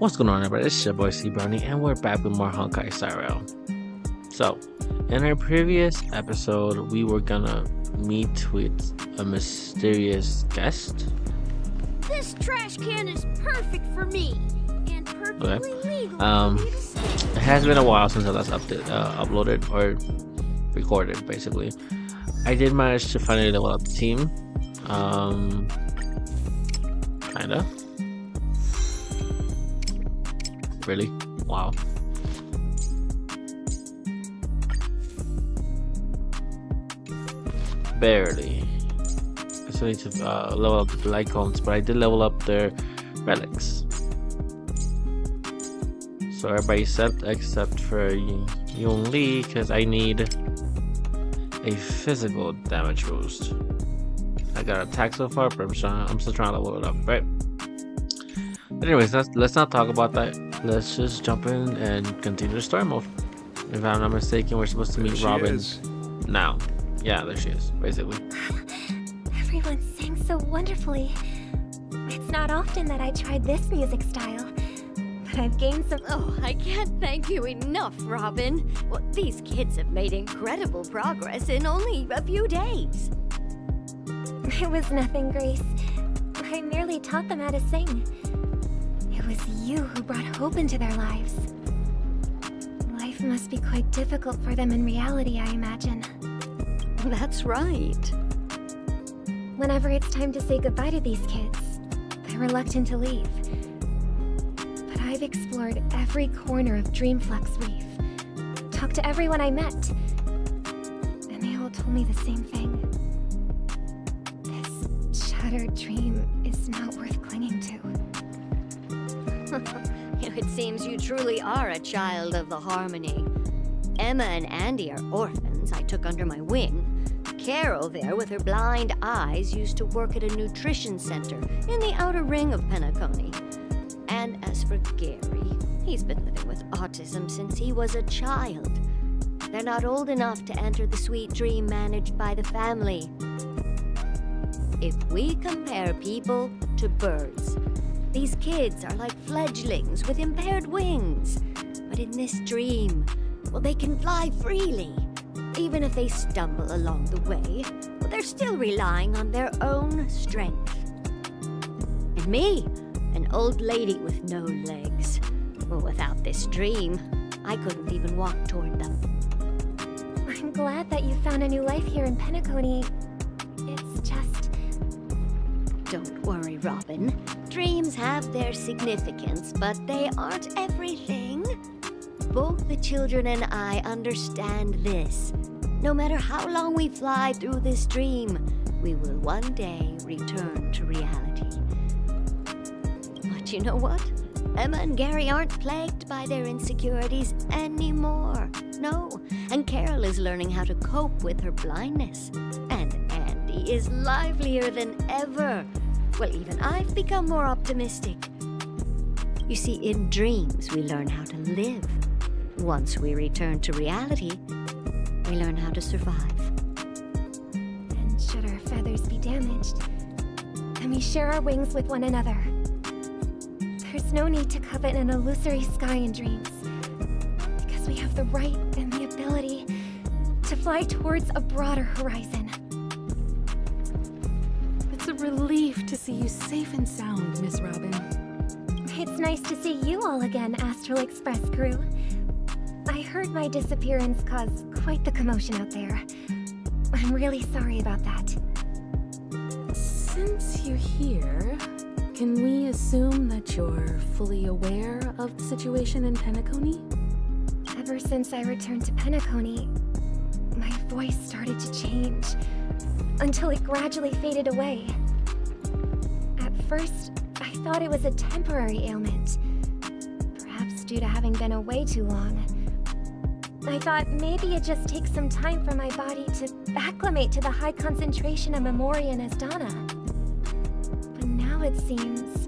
What's going on, everybody? It's your boy ZbrowniieZ, and we're back with more Honkai Star Rail. So, in our previous episode, we were gonna meet with a mysterious guest. This trash can is perfect for me, and perfectly legal for me to stay. It has been a while since I last uploaded or recorded, basically. I did manage to finally level up the team. Kinda. Really? Wow. Barely. I still need to level up the blight cones, but I did level up their relics. So everybody except for Yoon Lee, because I need a physical damage boost. I got attack so far, but I'm still trying to level it up, right? But anyways, let's not talk about that. Let's just jump in and continue the story mode. If I'm not mistaken, we're supposed to meet Robin now. Yeah, there she is, basically. Everyone sang so wonderfully. It's not often that I tried this music style, but I've gained some... Oh, I can't thank you enough, Robin. Well, these kids have made incredible progress in only a few days. It was nothing, Grace. I merely taught them how to sing. It was you who brought hope into their lives. Life must be quite difficult for them in reality, I imagine. That's right. Whenever it's time to say goodbye to these kids, they're reluctant to leave. But I've explored every corner of Dreamflux Reef, talked to everyone I met, and they all told me the same thing. This shattered dream is not worth clinging to. It seems you truly are a child of the Harmony. Emma and Andy are orphans I took under my wing. Carol there, with her blind eyes, used to work at a nutrition center in the outer ring of Penacony. And as for Gary, he's been living with autism since he was a child. They're not old enough to enter the sweet dream managed by the family. If we compare people to birds, these kids are like fledglings with impaired wings. But in this dream, well, they can fly freely. Even if they stumble along the way, well, they're still relying on their own strength. And me, an old lady with no legs. Well, without this dream, I couldn't even walk toward them. I'm glad that you found a new life here in Penacony. It's just... Don't worry, Robin. Dreams have their significance, but they aren't everything. Both the children and I understand this. No matter how long we fly through this dream, we will one day return to reality. But you know what? Emma and Gary aren't plagued by their insecurities anymore. No, and Carol is learning how to cope with her blindness. And Andy is livelier than ever. Well, even I've become more optimistic. You see, in dreams, we learn how to live. Once we return to reality, we learn how to survive. And should our feathers be damaged, then we share our wings with one another. There's no need to covet an illusory sky in dreams, because we have the right and the ability to fly towards a broader horizon. It's a relief to see you safe and sound, Miss Robin. It's nice to see you all again, Astral Express crew. I heard my disappearance caused quite the commotion out there. I'm really sorry about that. Since you're here, can we assume that you're fully aware of the situation in Penacony? Ever since I returned to Penacony, my voice started to change, until it gradually faded away. At first, I thought it was a temporary ailment, perhaps due to having been away too long. I thought maybe it just takes some time for my body to acclimate to the high concentration of Memoria and Asdana. But now it seems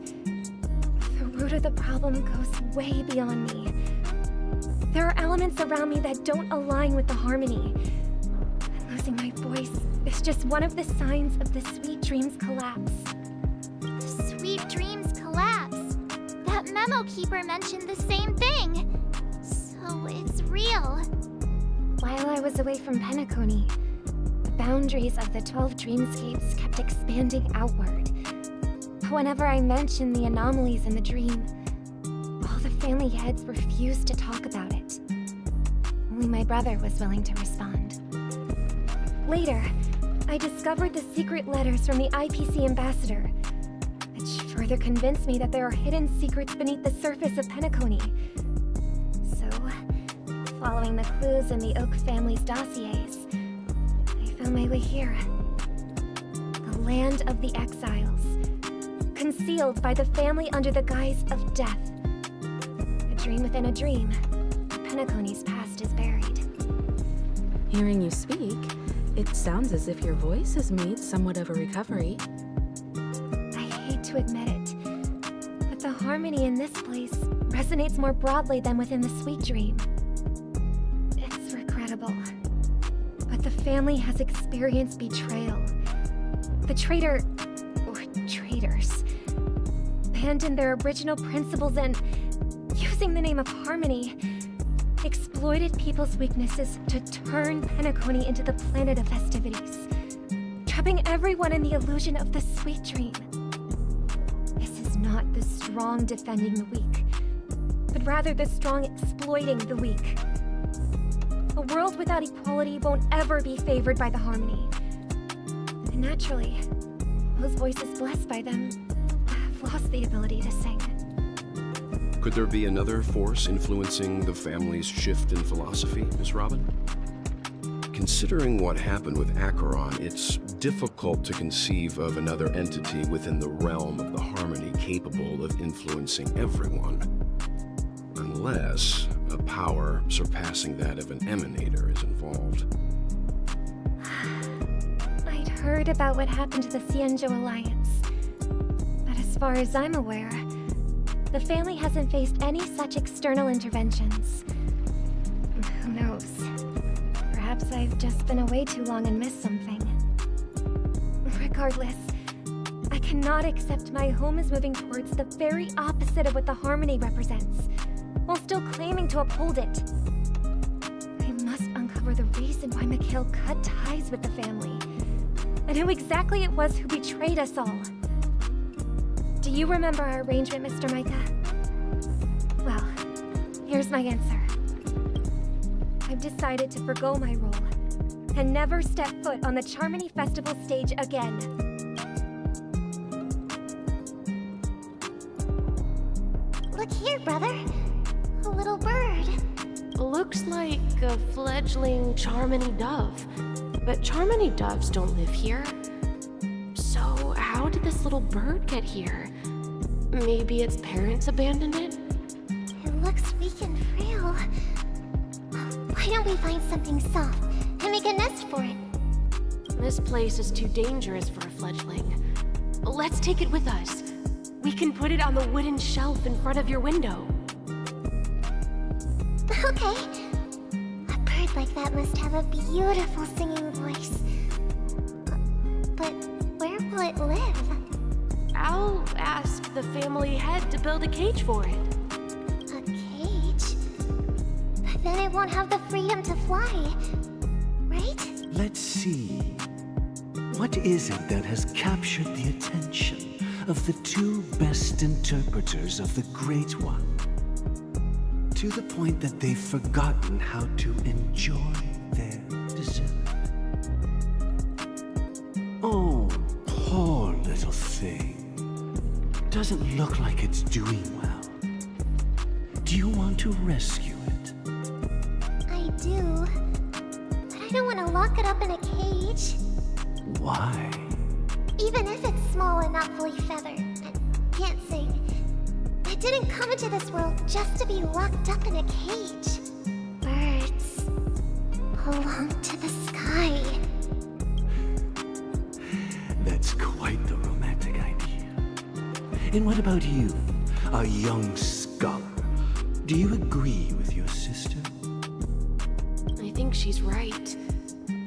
the root of the problem goes way beyond me. There are elements around me that don't align with the Harmony. And losing my voice is just one of the signs of the Sweet Dreams collapse. Sweet Dreams collapse? That memo keeper mentioned the same thing. So it's real. While I was away from Penacony, the boundaries of the 12 dreamscapes kept expanding outward. Whenever I mentioned the anomalies in the dream, all the family heads refused to talk about it. Only my brother was willing to respond. Later, I discovered the secret letters from the IPC ambassador, which further convinced me that there are hidden secrets beneath the surface of Penacony. So, following the clues in the Oak family's dossiers, I found my way here. The land of the exiles, concealed by the family under the guise of death. A dream within a dream. Penacony's past is buried. Hearing you speak, it sounds as if your voice has made somewhat of a recovery. I hate to admit it, but the harmony in this place resonates more broadly than within the sweet dream. It's regrettable, but the family has experienced betrayal. The traitor, or traitors, abandoned their original principles and, using the name of harmony, exploited people's weaknesses to turn Penacony into the planet of festivities, trapping everyone in the illusion of the sweet dream. This is not the strong defending the weak, but rather the strong exploiting the weak. A world without equality won't ever be favored by the harmony. And naturally, those voices blessed by them have lost the ability to sing. Could there be another force influencing the family's shift in philosophy, Miss Robin? Considering what happened with Acheron, it's difficult to conceive of another entity within the realm of the harmony capable of influencing everyone. Unless a power surpassing that of an emanator is involved. I'd heard about what happened to the Cienjo Alliance, but as far as I'm aware, the family hasn't faced any such external interventions. Who knows? Perhaps I've just been away too long and missed something. Regardless, I cannot accept my home is moving towards the very opposite of what the harmony represents, while still claiming to uphold it. I must uncover the reason why Mikhail cut ties with the family, and who exactly it was who betrayed us all. Do you remember our arrangement, Mr. Micah? Well, here's my answer. I've decided to forgo my role and never step foot on the Charmony Festival stage again. Look here, brother. A little bird. Looks like a fledgling Charmony dove. But Charmony doves don't live here. So how did this little bird get here? Maybe its parents abandoned it? It looks weak and frail. Why don't we find something soft and make a nest for it? This place is too dangerous for a fledgling. Let's take it with us. We can put it on the wooden shelf in front of your window. Okay. A bird like that must have a beautiful singing voice. But where will it live? I'll ask the family head to build a cage for it. A cage? But then it won't have the freedom to fly, right? Let's see. What is it that has captured the attention of the two best interpreters of the Great One? To the point that they've forgotten how to enjoy their dessert. Oh, poor little thing. Doesn't look like it's doing well. Do you want to rescue it? I do. But I don't want to lock it up in a cage. Why? Even if it's small and not fully feathered and can't sing. It didn't come into this world just to be locked up in a cage. Birds belong to the sky. That's quite the romantic idea. And what about you, a young scholar? Do you agree with your sister? I think she's right.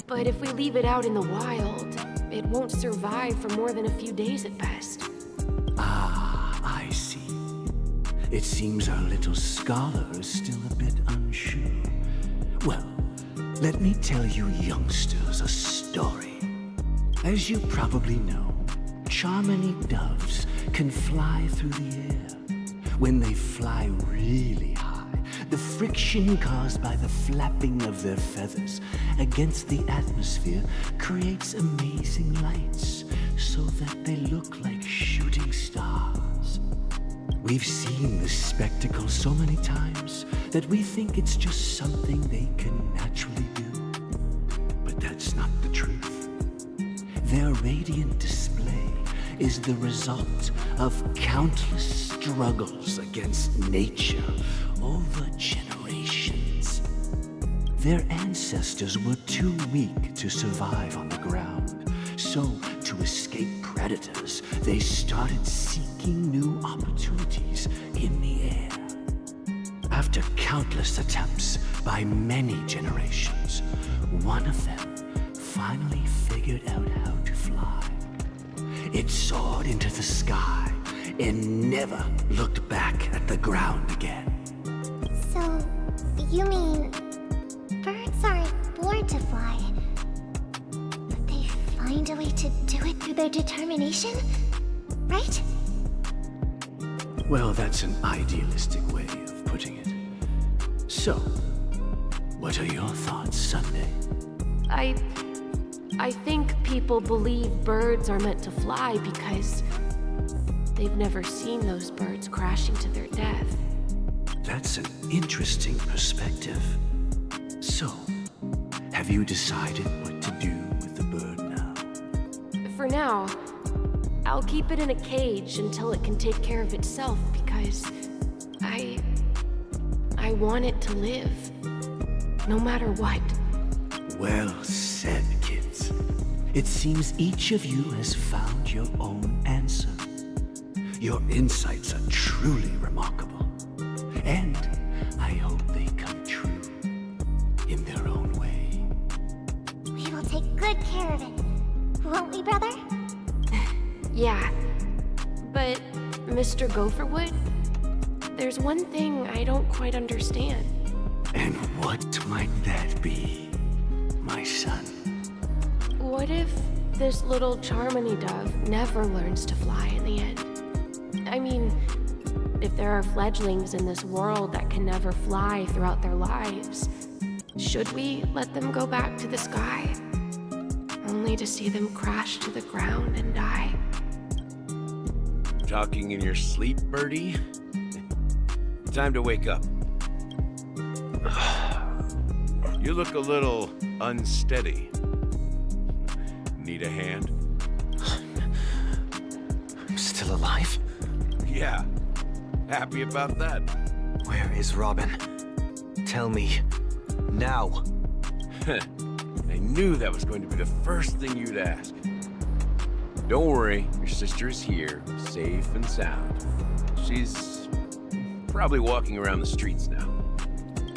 But if we leave it out in the wild, it won't survive for more than a few days at best. Ah, I see. It seems our little scholar is still a bit unsure. Well, let me tell you youngsters a story. As you probably know, Charmony doves can fly through the air. When they fly really high, the friction caused by the flapping of their feathers against the atmosphere creates amazing lights so that they look like shooting stars. We've seen this spectacle so many times that we think it's just something they can naturally do. But that's not the truth. Their radiant display is the result of countless struggles against nature over generations. Their ancestors were too weak to survive on the ground, so to escape predators, they started seeking new opportunities in the air. After countless attempts by many generations, one of them finally figured out how to fly. It soared into the sky and never looked back at the ground again. So, you mean birds aren't born to fly, but they find a way to do it through their determination, right? Well, that's an idealistic way of putting it. So, what are your thoughts, Sunday? I think people believe birds are meant to fly because they've never seen those birds crashing to their death. That's an interesting perspective. So, have you decided what to do with the bird now? For now, I'll keep it in a cage until it can take care of itself because I want it to live, no matter what. Well said, kids. It seems each of you has found your own answer. Your insights are truly remarkable, and I hope they come true in their own way. We will take good care of it, won't we, brother? Yeah, but Mr. Gopherwood, there's one thing I don't quite understand. And what might that be, my son? What if this little Charmony dove never learns to fly in the end? I mean, if there are fledglings in this world that can never fly throughout their lives, should we let them go back to the sky, only to see them crash to the ground and die? Talking in your sleep, birdie? Time to wake up. You look a little unsteady. Need a hand? I'm still alive? Yeah. Happy about that? Where is Robin? Tell me. Now. I knew that was going to be the first thing you'd ask. Don't worry, your sister is here, safe and sound. She's probably walking around the streets now.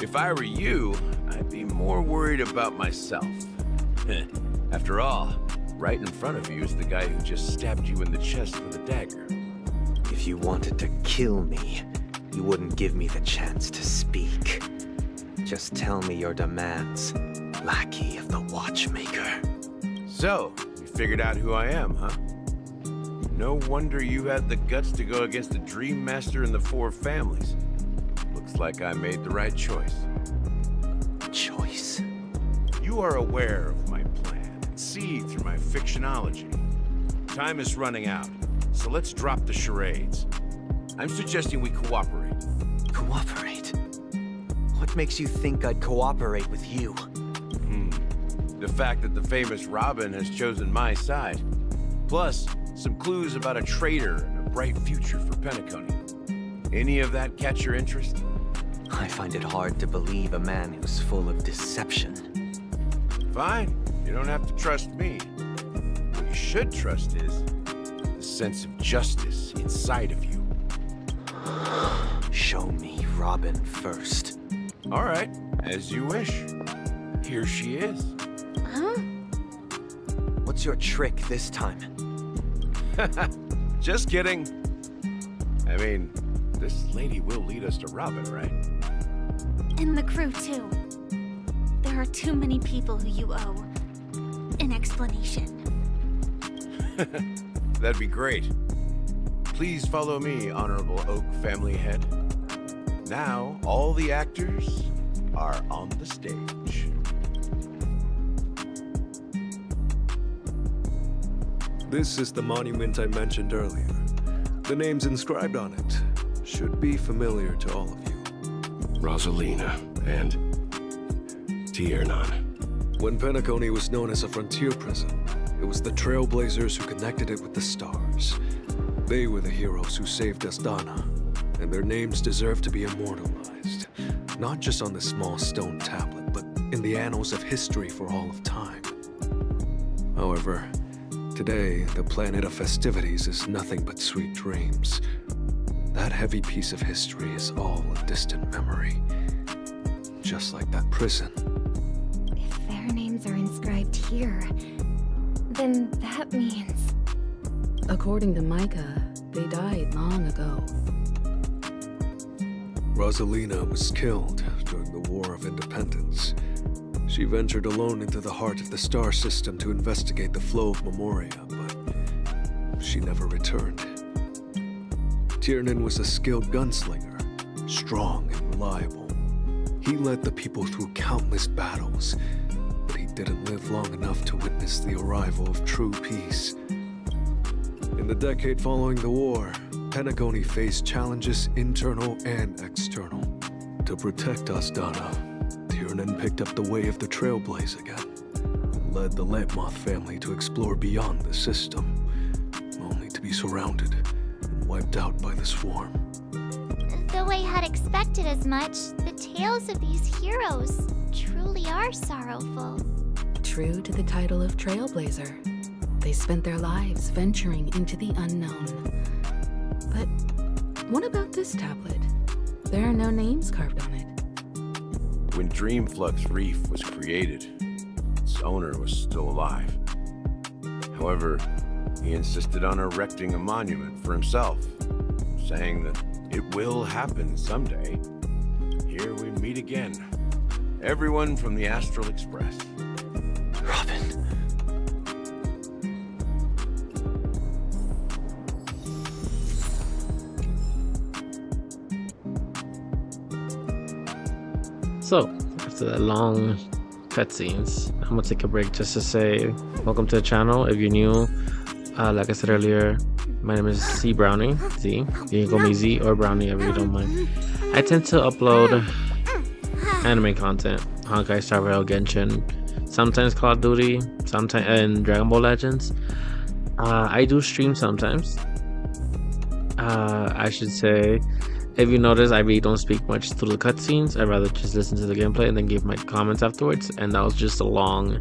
If I were you, I'd be more worried about myself. After all, right in front of you is the guy who just stabbed you in the chest with a dagger. If you wanted to kill me, you wouldn't give me the chance to speak. Just tell me your demands, lackey of the watchmaker. So, you figured out who I am, huh? No wonder you had the guts to go against the Dream Master and the Four Families. Looks like I made the right choice. Choice? You are aware of my plan and see through my fictionology. Time is running out, so let's drop the charades. I'm suggesting we cooperate. Cooperate? What makes you think I'd cooperate with you? The fact that the famous Robin has chosen my side. Plus, some clues about a traitor and a bright future for Penacony. Any of that catch your interest? I find it hard to believe a man who's full of deception. Fine, you don't have to trust me. What you should trust is the sense of justice inside of you. Show me Robin first. All right, as you wish. Here she is. Huh? What's your trick this time? Just kidding. I mean, This lady will lead us to Robin, right? And the crew, too. There are too many people who you owe an explanation. That'd be great. Please follow me, Honorable Oak family head. Now, all the actors are on the stage. This is the monument I mentioned earlier. The names inscribed on it should be familiar to all of you. Rosalina and Tiernan. When Penacony was known as a frontier prison, it was the Trailblazers who connected it with the stars. They were the heroes who saved Astana, and their names deserve to be immortalized. Not just on this small stone tablet, but in the annals of history for all of time. However, today, the planet of festivities is nothing but sweet dreams. That heavy piece of history is all a distant memory. Just like that prison. If their names are inscribed here, then that means... According to Micah, they died long ago. Rosalina was killed during the War of Independence. She ventured alone into the heart of the star system to investigate the flow of Memoria, but she never returned. Tiernan was a skilled gunslinger, strong and reliable. He led the people through countless battles, but he didn't live long enough to witness the arrival of true peace. In the decade following the war, Penacony faced challenges internal and external. To protect Astana, Tiernan picked up the way of the Trailblaze again, and led the Letmoth family to explore beyond the system, only to be surrounded and wiped out by the swarm. Though I had expected as much, the tales of these heroes truly are sorrowful. True to the title of Trailblazer, they spent their lives venturing into the unknown. But what about this tablet? There are no names carved on it. When Dreamflux Reef was created, its owner was still alive. However, he insisted on erecting a monument for himself, saying that it will happen someday. Here we meet again. Everyone from the Astral Express. Robin. So, after the long cutscenes, I'm gonna take a break just to say welcome to the channel. If you're new, like I said earlier, my name is ZbrowniieZ. You can call me Z or Brownie, if you don't mind. I tend to upload anime content, Honkai Star Rail, Genshin, sometimes Call of Duty, sometimes and Dragon Ball Legends. I do stream sometimes. I should say, if you notice, I really don't speak much through the cutscenes. I'd rather just listen to the gameplay and then give my comments afterwards. And that was just a long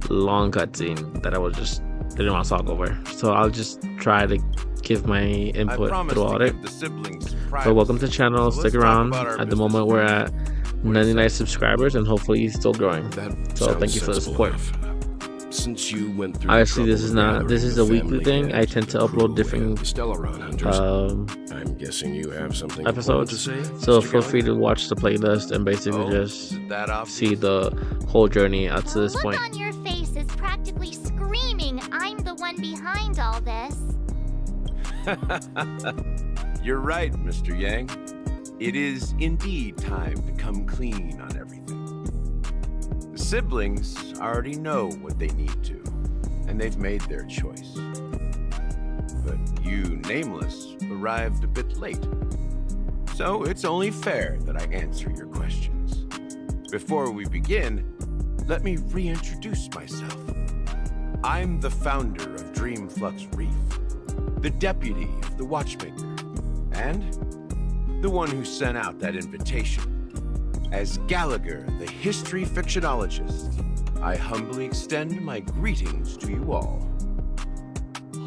cutscene that I was just didn't want to talk over. So I'll just try to give my input throughout it. But welcome to the channel. Stick around. At the moment, we're at 99 subscribers and hopefully still growing. So thank you for the support. Since you went through Obviously, this is a weekly thing. I tend to upload different I'm guessing you have something episodes. To say, so feel free to watch the playlist and basically just see the whole journey up to this point. The look on your face is practically screaming, I'm the one behind all this. You're right, Mr. Yang. It is indeed time to come clean on everything. The siblings already know what they need to, and they've made their choice. But you, Nameless, arrived a bit late. So it's only fair that I answer your questions. Before we begin, let me reintroduce myself. I'm the founder of Dreamflux Reef, the deputy of the Watchmaker, and the one who sent out that invitation. As Gallagher, the history fictionologist, I humbly extend my greetings to you all.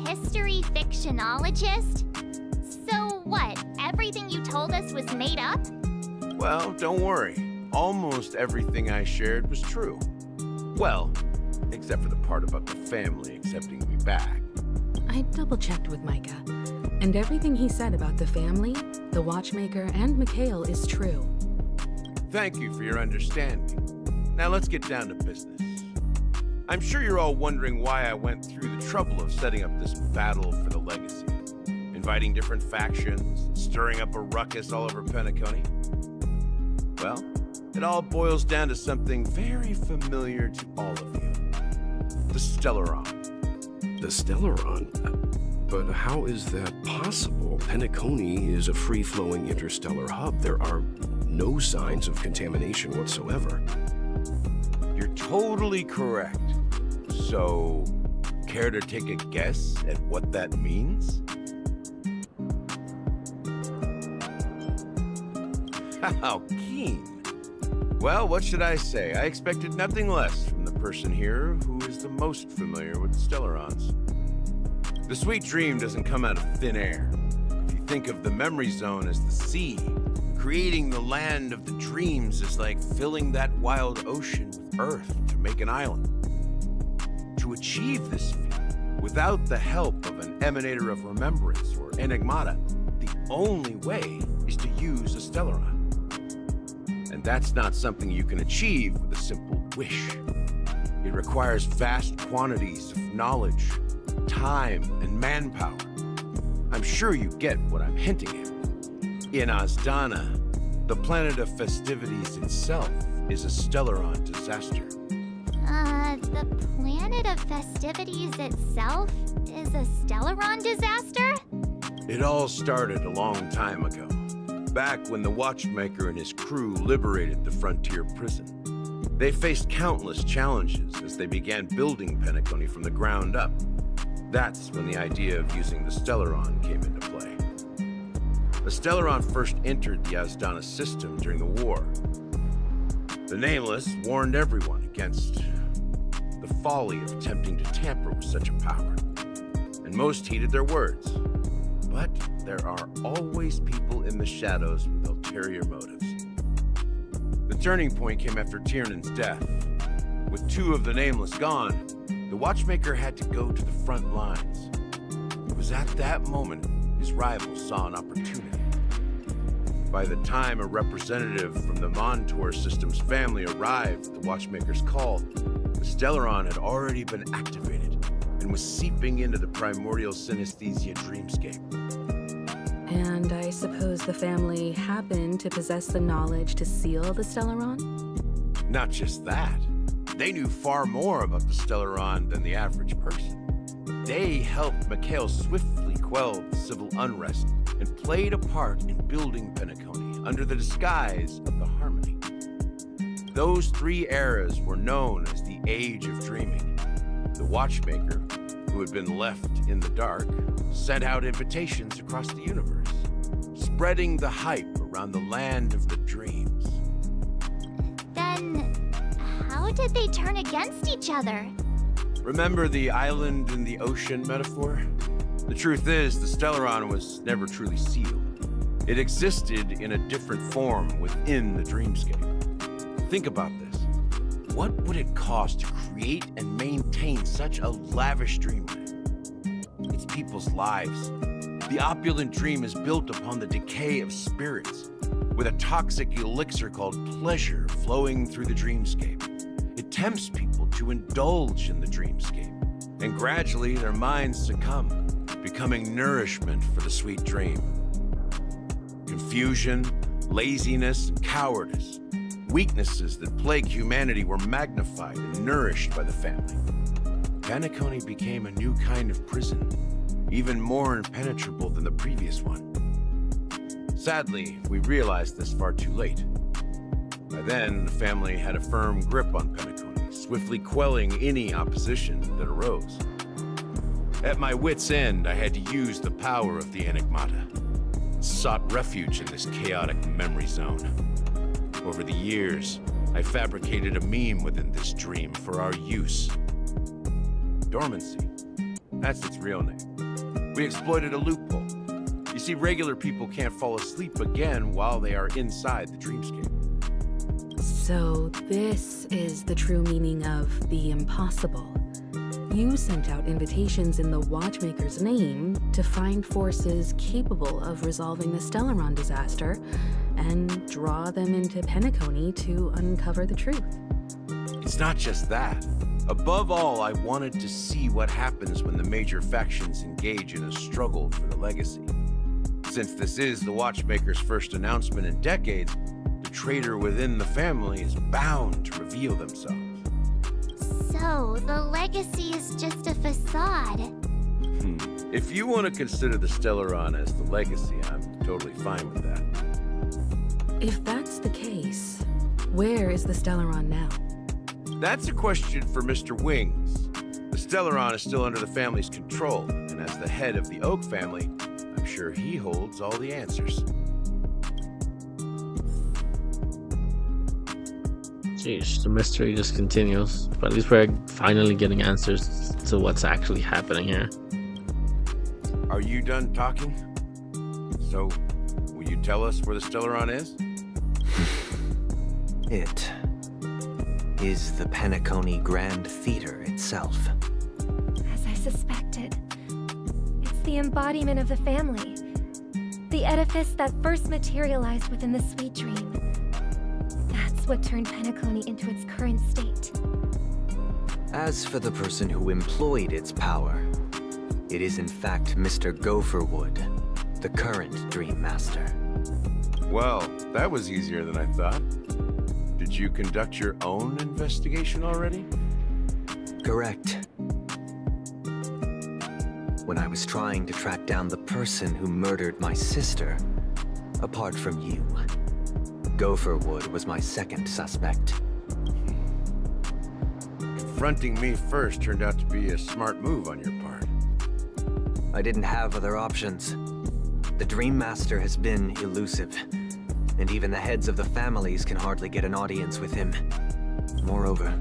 History fictionologist? So what, everything you told us was made up? Well, don't worry. Almost everything I shared was true. Well, except for the part about the family accepting me back. I double-checked with Micah. And everything he said about the family, the watchmaker, and Mikhail is true. Thank you for your understanding. Now let's get down to business. I'm sure you're all wondering why I went through the trouble of setting up this battle for the legacy, inviting different factions, stirring up a ruckus all over Penacony. Well, it all boils down to something very familiar to all of you. The Stellaron. The Stellaron? But how is that possible? Penacony is a free-flowing interstellar hub. There are no signs of contamination whatsoever. You're totally correct. So, care to take a guess at what that means? How keen. Well, what should I say? I expected nothing less from the person here who is the most familiar with the Stellarons. The sweet dream doesn't come out of thin air. If you think of the memory zone as the sea, creating the land of the dreams is like filling that wild ocean with earth to make an island. To achieve this feat, without the help of an emanator of remembrance or enigmata, the only way is to use a Stellaron. And that's not something you can achieve with a simple wish. It requires vast quantities of knowledge, time, and manpower. I'm sure you get what I'm hinting at. In Azdana, the planet of festivities itself is a Stellaron disaster. The planet of festivities itself is a Stellaron disaster? It all started a long time ago, back when the Watchmaker and his crew liberated the frontier prison. They faced countless challenges as they began building Penacony from the ground up. That's when the idea of using the Stellaron came into play. The Stellaron first entered the Azdana system during the war. The Nameless warned everyone against the folly of attempting to tamper with such a power, and most heeded their words. But there are always people in the shadows with ulterior motives. The turning point came after Tiernan's death. With two of the Nameless gone, the Watchmaker had to go to the front lines. It was at that moment his rivals saw an opportunity. By the time a representative from the Montour Systems family arrived at the Watchmaker's call, the Stellaron had already been activated and was seeping into the primordial synesthesia dreamscape. And I suppose the family happened to possess the knowledge to seal the Stellaron? Not just that. They knew far more about the Stellaron than the average person. They helped Mikhail swiftly quell the civil unrest and played a part in building Penacony under the disguise of the Harmony. Those three eras were known as the Age of Dreaming. The Watchmaker, who had been left in the dark, sent out invitations across the universe, spreading the hype around the land of the dreams. Then, how did they turn against each other? Remember the island in the ocean metaphor? The truth is, the Stellaron was never truly sealed. It existed in a different form within the dreamscape. Think about this. What would it cost to create and maintain such a lavish dreamland? It's people's lives. The opulent dream is built upon the decay of spirits, with a toxic elixir called pleasure flowing through the dreamscape. It tempts people to indulge in the dreamscape, and gradually their minds succumb, becoming nourishment for the sweet dream. Confusion, laziness, and cowardice, weaknesses that plague humanity, were magnified and nourished by the family. Penacony became a new kind of prison, even more impenetrable than the previous one. Sadly, we realized this far too late. By then, the family had a firm grip on Penacony, swiftly quelling any opposition that arose. At my wit's end, I had to use the power of the Enigmata. Sought refuge in this chaotic memory zone. Over the years, I fabricated a meme within this dream for our use. Dormancy. That's its real name. We exploited a loophole. You see, regular people can't fall asleep again while they are inside the dreamscape. So this is the true meaning of the impossible. You sent out invitations in the Watchmaker's name to find forces capable of resolving the Stellaron disaster and draw them into Penacony to uncover the truth. It's not just that. Above all, I wanted to see what happens when the major factions engage in a struggle for the legacy. Since this is the Watchmaker's first announcement in decades, the traitor within the family is bound to reveal themselves. So, the legacy is just a facade. If you want to consider the Stellaron as the legacy, I'm totally fine with that. If that's the case, where is the Stellaron now? That's a question for Mr. Wings. The Stellaron is still under the family's control, and as the head of the Oak family, I'm sure he holds all the answers. Jeez, the mystery just continues. But at least we're finally getting answers to what's actually happening here. Are you done talking? So, will you tell us where the Stellaron is? It is the Penacony Grand Theater itself. As I suspected, it's the embodiment of the family. The edifice that first materialized within the Sweet Dream. That's what turned Penacony into its current state. As for the person who employed its power, it is in fact Mr. Gopherwood, the current Dream Master. Well, that was easier than I thought. Did you conduct your own investigation already? Correct. When I was trying to track down the person who murdered my sister, apart from you, Gopherwood was my second suspect. Confronting me first turned out to be a smart move on your part. I didn't have other options. The Dream Master has been elusive, and even the heads of the families can hardly get an audience with him. Moreover,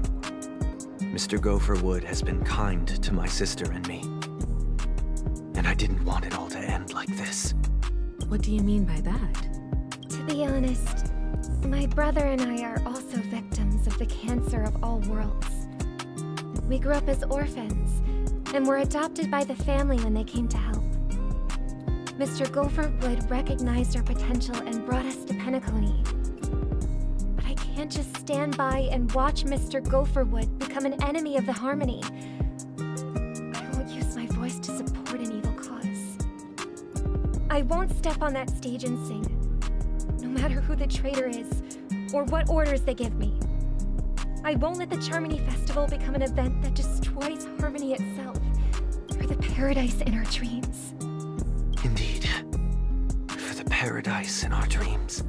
Mr. Gopherwood has been kind to my sister and me. And I didn't want it all to end like this. What do you mean by that? To be honest, my brother and I are also victims of the cancer of all worlds. We grew up as orphans, and were adopted by the family when they came to help. Mr. Gopherwood recognized our potential and brought us to Penacony. But I can't just stand by and watch Mr. Gopherwood become an enemy of the Harmony. I won't use my voice to support an evil cause. I won't step on that stage and sing, no matter who the traitor is, or what orders they give me. I won't let the Charmony Festival become an event that destroys Harmony itself, or the paradise in our dreams. Indeed. For the paradise in our dreams.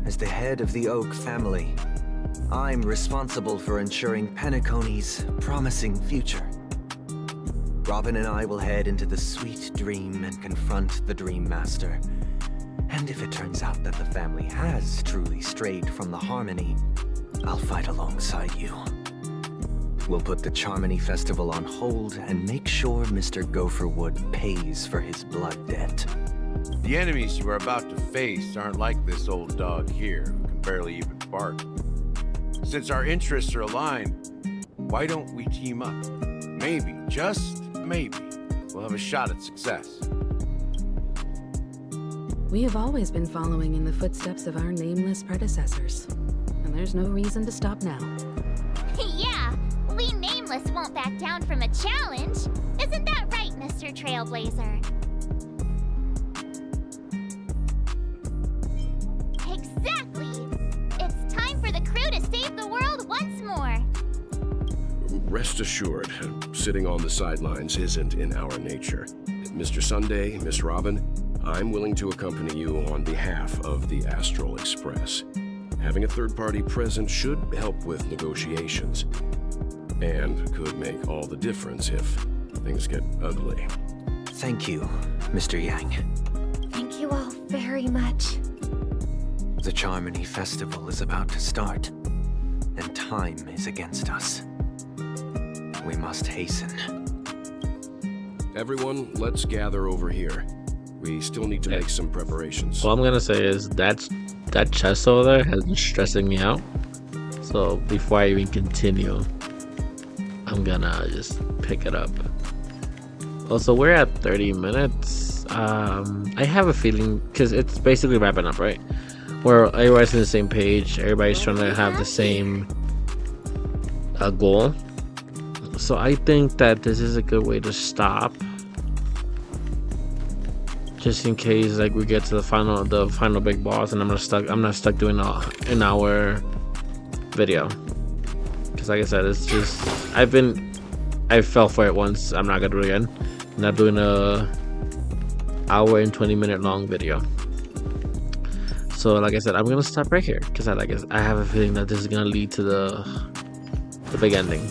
As the head of the Oak family, I'm responsible for ensuring Penacony's promising future. Robin and I will head into the Sweet Dream and confront the Dream Master. And if it turns out that the family has truly strayed from the Harmony, I'll fight alongside you. We'll put the Charmony Festival on hold and make sure Mr. Gopherwood pays for his blood debt. The enemies you are about to face aren't like this old dog here, who can barely even bark. Since our interests are aligned, why don't we team up? Maybe, just maybe, we'll have a shot at success. We have always been following in the footsteps of our nameless predecessors, and there's no reason to stop now. Yeah, we Nameless won't back down from a challenge. Isn't that right, Mr. Trailblazer? Exactly! It's time for the crew to save the world once more. Rest assured, sitting on the sidelines isn't in our nature. Mr. Sunday, Miss Robin, I'm willing to accompany you on behalf of the Astral Express. Having a third party present should help with negotiations, and could make all the difference if things get ugly. Thank you, Mr. Yang. Thank you all very much. The Charmony Festival is about to start, and time is against us. We must hasten. Everyone, let's gather over here. We still need to make some preparations. All I'm gonna say is that chest over there has been stressing me out. So before I even continue, I'm gonna just pick it up. Also, we're at 30 minutes. I have a feeling, because it's basically wrapping up, right? Where everybody's on the same page, everybody's trying to have the same goal. So I think that this is a good way to stop, just in case like we get to the final big boss, and I'm not stuck doing an hour video. Because like I said, it's just I fell for it once. I'm not gonna do it again. I'm not doing a hour and 20-minute long video. So like I said, I'm gonna stop right here because I have a feeling that this is gonna lead to the big ending.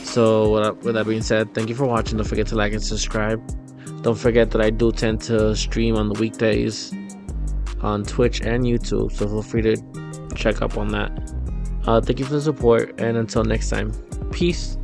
So with that being said, thank you for watching. Don't forget to like and subscribe. Don't forget that I do tend to stream on the weekdays on Twitch and YouTube, so feel free to check up on that. Thank you for the support, and until next time, peace.